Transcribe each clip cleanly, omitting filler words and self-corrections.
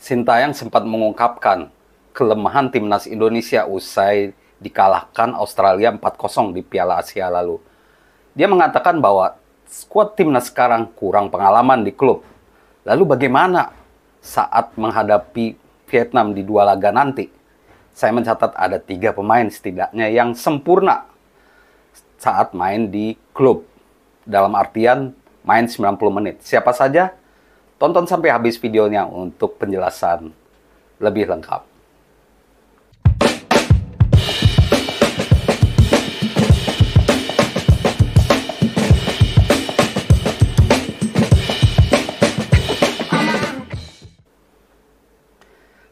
Sintayong sempat mengungkapkan kelemahan timnas Indonesia usai dikalahkan Australia 4-0 di Piala Asia lalu. Dia mengatakan bahwa skuad timnas sekarang kurang pengalaman di klub. Lalu bagaimana saat menghadapi Vietnam di dua laga nanti? Saya mencatat ada 3 pemain setidaknya yang sempurna saat main di klub. Dalam artian main 90 menit. Siapa saja? Tonton sampai habis videonya untuk penjelasan lebih lengkap.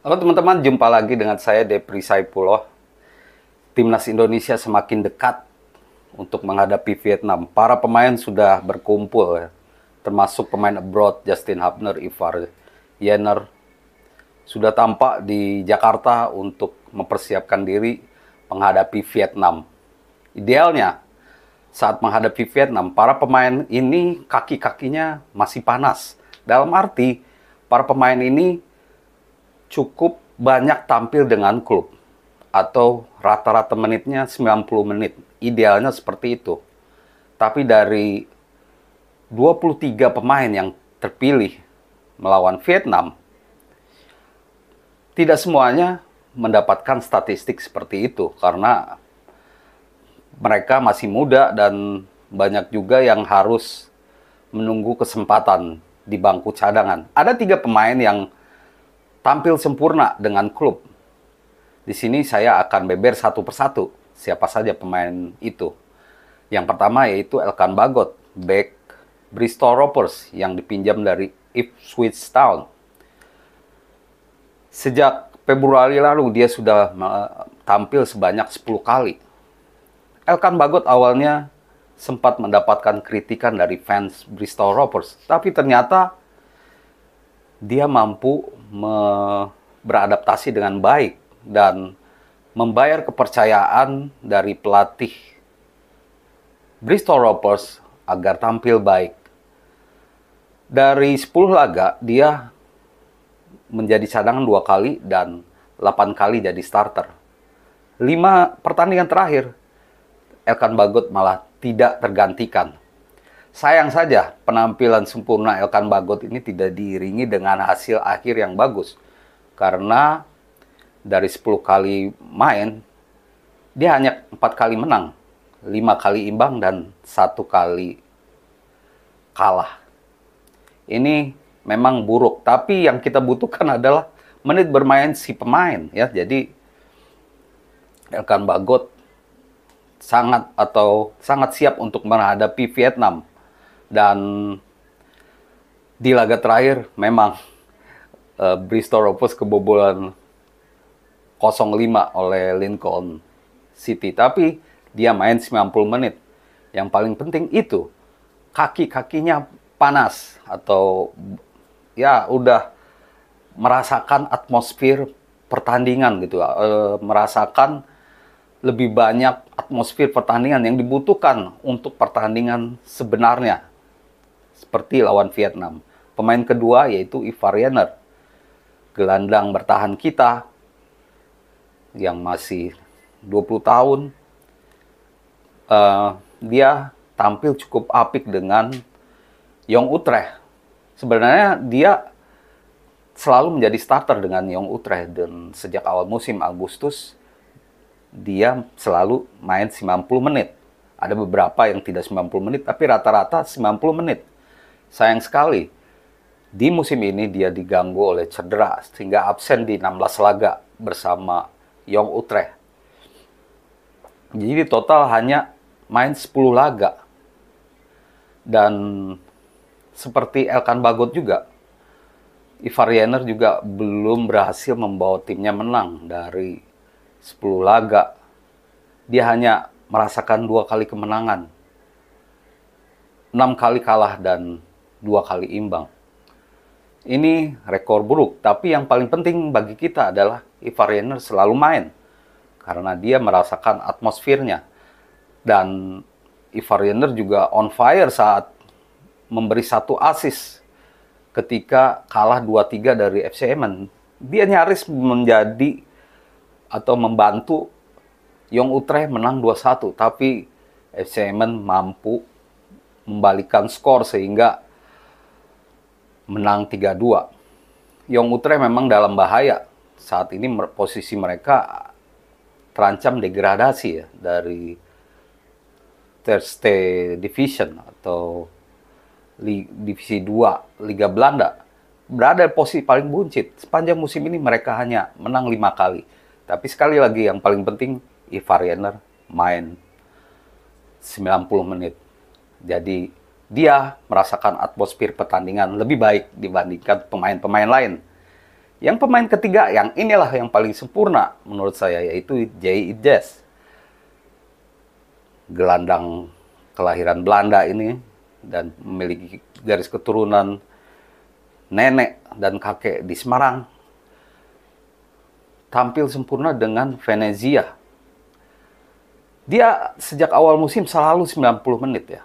Halo teman-teman, jumpa lagi dengan saya Depri Saipuloh. Timnas Indonesia semakin dekat untuk menghadapi Vietnam. Para pemain sudah berkumpul, termasuk pemain abroad Justin Hubner, Ivar Jenner sudah tampak di Jakarta untuk mempersiapkan diri menghadapi Vietnam. Idealnya saat menghadapi Vietnam, para pemain ini kaki-kakinya masih panas. Dalam arti, para pemain ini cukup banyak tampil dengan klub atau rata-rata menitnya 90 menit. Idealnya seperti itu. Tapi dari 23 pemain yang terpilih melawan Vietnam, tidak semuanya mendapatkan statistik seperti itu karena mereka masih muda dan banyak juga yang harus menunggu kesempatan di bangku cadangan. Ada 3 pemain yang tampil sempurna dengan klub. Di sini saya akan beber satu persatu siapa saja pemain itu. Yang pertama yaitu Elkan Bagot, bek Bristol Rovers yang dipinjam dari Ipswich Town. Sejak Februari lalu dia sudah tampil sebanyak 10 kali. Elkan Bagot awalnya sempat mendapatkan kritikan dari fans Bristol Rovers, tapi ternyata dia mampu beradaptasi dengan baik dan membayar kepercayaan dari pelatih Bristol Rovers agar tampil baik. Dari 10 laga, dia menjadi cadangan 2 kali dan 8 kali jadi starter. 5 pertandingan terakhir, Elkan Bagot malah tidak tergantikan. Sayang saja penampilan sempurna Elkan Bagot ini tidak diiringi dengan hasil akhir yang bagus. Karena dari 10 kali main, dia hanya 4 kali menang, 5 kali imbang, dan 1 kali kalah. Ini memang buruk, tapi yang kita butuhkan adalah menit bermain si pemain, ya. Jadi Elkan Bagot sangat siap untuk menghadapi Vietnam. Dan di laga terakhir memang Bristol Rovers kebobolan 0-5 oleh Lincoln City, tapi dia main 90 menit. Yang paling penting itu kaki-kakinya panas atau ya udah merasakan atmosfer pertandingan gitu, merasakan lebih banyak atmosfer pertandingan yang dibutuhkan untuk pertandingan sebenarnya seperti lawan Vietnam. Pemain kedua yaitu Ivar Jenner, gelandang bertahan kita yang masih 20 tahun. Dia tampil cukup apik dengan Jong Utrecht. Sebenarnya dia selalu menjadi starter dengan Jong Utrecht dan sejak awal musim Agustus dia selalu main 90 menit. Ada beberapa yang tidak 90 menit tapi rata-rata 90 menit. Sayang sekali di musim ini dia diganggu oleh cedera sehingga absen di 16 laga bersama Jong Utrecht. Jadi total hanya main 10 laga. Dan seperti Elkan Bagot juga, Ivar Jenner juga belum berhasil membawa timnya menang dari 10 laga. Dia hanya merasakan 2 kali kemenangan, 6 kali kalah, dan 2 kali imbang. Ini rekor buruk, tapi yang paling penting bagi kita adalah Ivar Jenner selalu main. Karena dia merasakan atmosfernya. Dan Ivar Jenner juga on fire saat memberi 1 assist ketika kalah 2-3 dari FC Emmen dia nyaris menjadi atau membantu Young Utrecht menang 2-1, tapi FC Emmen mampu membalikkan skor sehingga menang 3-2. Young Utrecht memang dalam bahaya. Saat ini posisi mereka terancam degradasi ya dari Eerste Division atau Divisi 2 Liga Belanda. Berada di posisi paling buncit. Sepanjang musim ini mereka hanya menang 5 kali. Tapi sekali lagi yang paling penting, Ivar Jenner main 90 menit. Jadi dia merasakan atmosfer pertandingan lebih baik dibandingkan pemain-pemain lain. Yang pemain ketiga, yang inilah yang paling sempurna menurut saya, yaitu J.I.Jes. Gelandang kelahiran Belanda ini dan memiliki garis keturunan nenek dan kakek di Semarang. Tampil sempurna dengan Venezia. Dia sejak awal musim selalu 90 menit ya.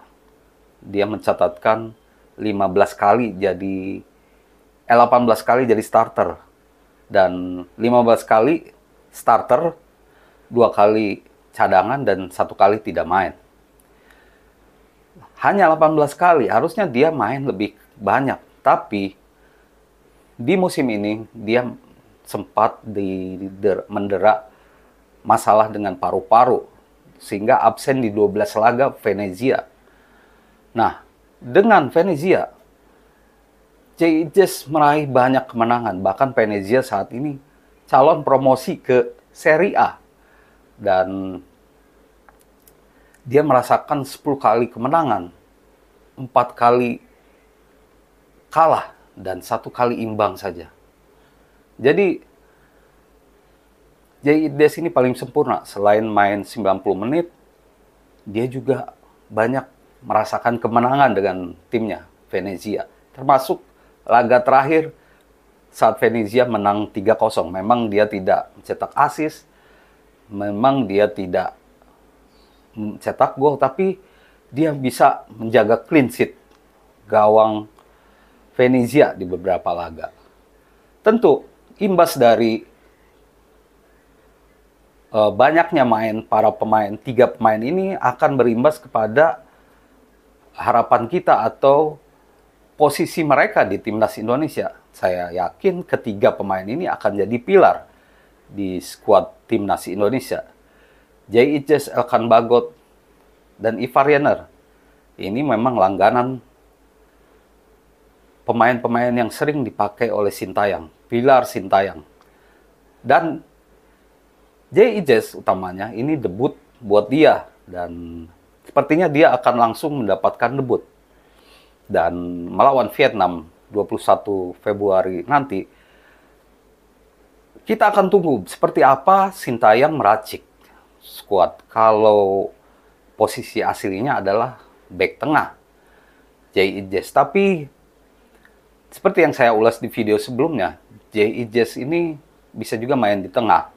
Dia mencatatkan 18 kali jadi 18 kali jadi starter dan 15 kali starter, 2 kali cadangan dan 1 kali tidak main. Hanya 18 kali, harusnya dia main lebih banyak, tapi di musim ini dia sempat mendera masalah dengan paru-paru sehingga absen di 12 laga Venezia. Nah, dengan Venezia, J.I.Jes meraih banyak kemenangan. Bahkan Venezia saat ini calon promosi ke Serie A. Dan dia merasakan 10 kali kemenangan, 4 kali kalah, dan 1 kali imbang saja. Jadi, J.I.Jes ini paling sempurna. Selain main 90 menit, dia juga banyak merasakan kemenangan dengan timnya, Venezia. Termasuk laga terakhir saat Venezia menang 3-0. Memang dia tidak mencetak assist, memang dia tidak mencetak gol, tapi dia bisa menjaga clean sheet gawang Venezia di beberapa laga. Tentu, imbas dari banyaknya para pemain, 3 pemain ini akan berimbas kepada harapan kita atau posisi mereka di timnas Indonesia. Saya yakin ketiga pemain ini akan jadi pilar di skuad timnas Indonesia. J.I.Jes, Elkan Bagot, dan Ivar Jenner. Ini memang langganan pemain-pemain yang sering dipakai oleh Sintayong, pilar Sintayong. Dan J.I.Jes utamanya ini debut buat dia dan sepertinya dia akan langsung mendapatkan debut. Dan melawan Vietnam 21 Februari nanti, kita akan tunggu seperti apa Sintayong meracik skuad. Kalau posisi aslinya adalah bek tengah J.I.Jes. Tapi seperti yang saya ulas di video sebelumnya, J.I.Jes ini bisa juga main di tengah.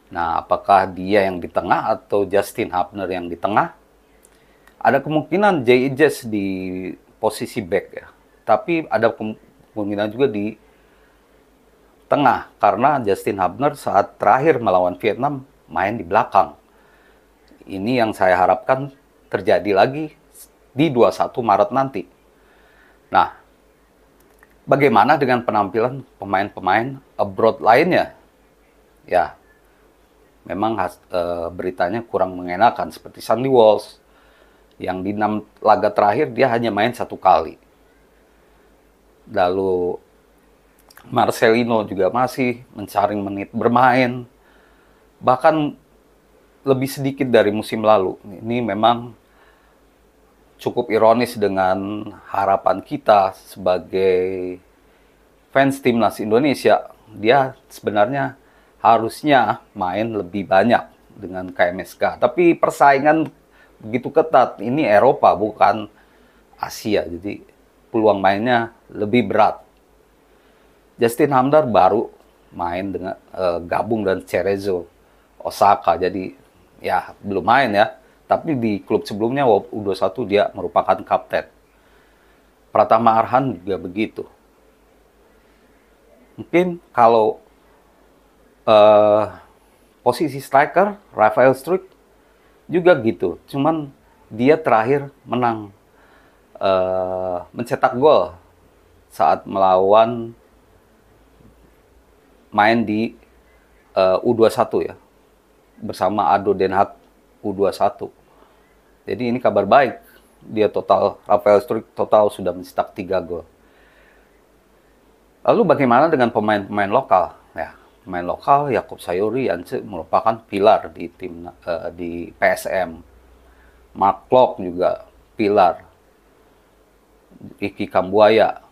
Nah, apakah dia yang di tengah atau Justin Hubner yang di tengah? Ada kemungkinan J.I.Jes di posisi back ya. Tapi ada kemungkinan juga di tengah karena Justin Hubner saat terakhir melawan Vietnam main di belakang. Ini yang saya harapkan terjadi lagi di 21 Maret nanti. Nah, bagaimana dengan penampilan pemain-pemain abroad lainnya? Ya, memang beritanya kurang mengenakan seperti Sandy Walsh yang di 6 laga terakhir dia hanya main 1 kali. Lalu Marcelino juga masih mencari menit bermain. Bahkan lebih sedikit dari musim lalu. Ini memang cukup ironis dengan harapan kita sebagai fans timnas Indonesia. Dia sebenarnya harusnya main lebih banyak dengan KMSK. Tapi persaingan begitu ketat. Ini Eropa bukan Asia. Jadi peluang mainnya lebih berat. Justin Hubner baru main dengan gabung dengan Cerezo Osaka. Jadi ya belum main ya. Tapi di klub sebelumnya U21 dia merupakan kapten. Pratama Arhan juga begitu. Mungkin kalau eh, posisi striker Rafael Struijk juga gitu. Cuman dia terakhir menang mencetak gol saat melawan main di U21 ya, bersama ADO Den Haag U21. Jadi ini kabar baik. Dia Rafael Struijk total sudah mencetak 3 gol. Lalu bagaimana dengan pemain-pemain lokal? Ya, pemain lokal Yakup Sayuri Yance merupakan pilar di di PSM. Mark Klok juga pilar. Ricky Kambuaya.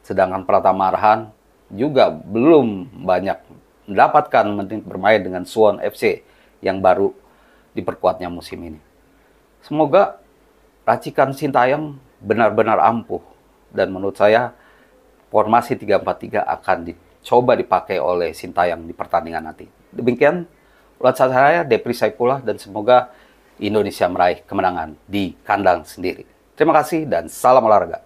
Sedangkan Pratama Arhan juga belum banyak mendapatkan menit bermain dengan Suwon FC yang baru diperkuatnya musim ini. Semoga racikan Sintayong benar-benar ampuh, dan menurut saya formasi 3-4-3 akan dicoba dipakai oleh Sintayong di pertandingan nanti. Demikian ulasan saya, Depri Saifullah, dan semoga Indonesia meraih kemenangan di kandang sendiri. Terima kasih dan salam olahraga.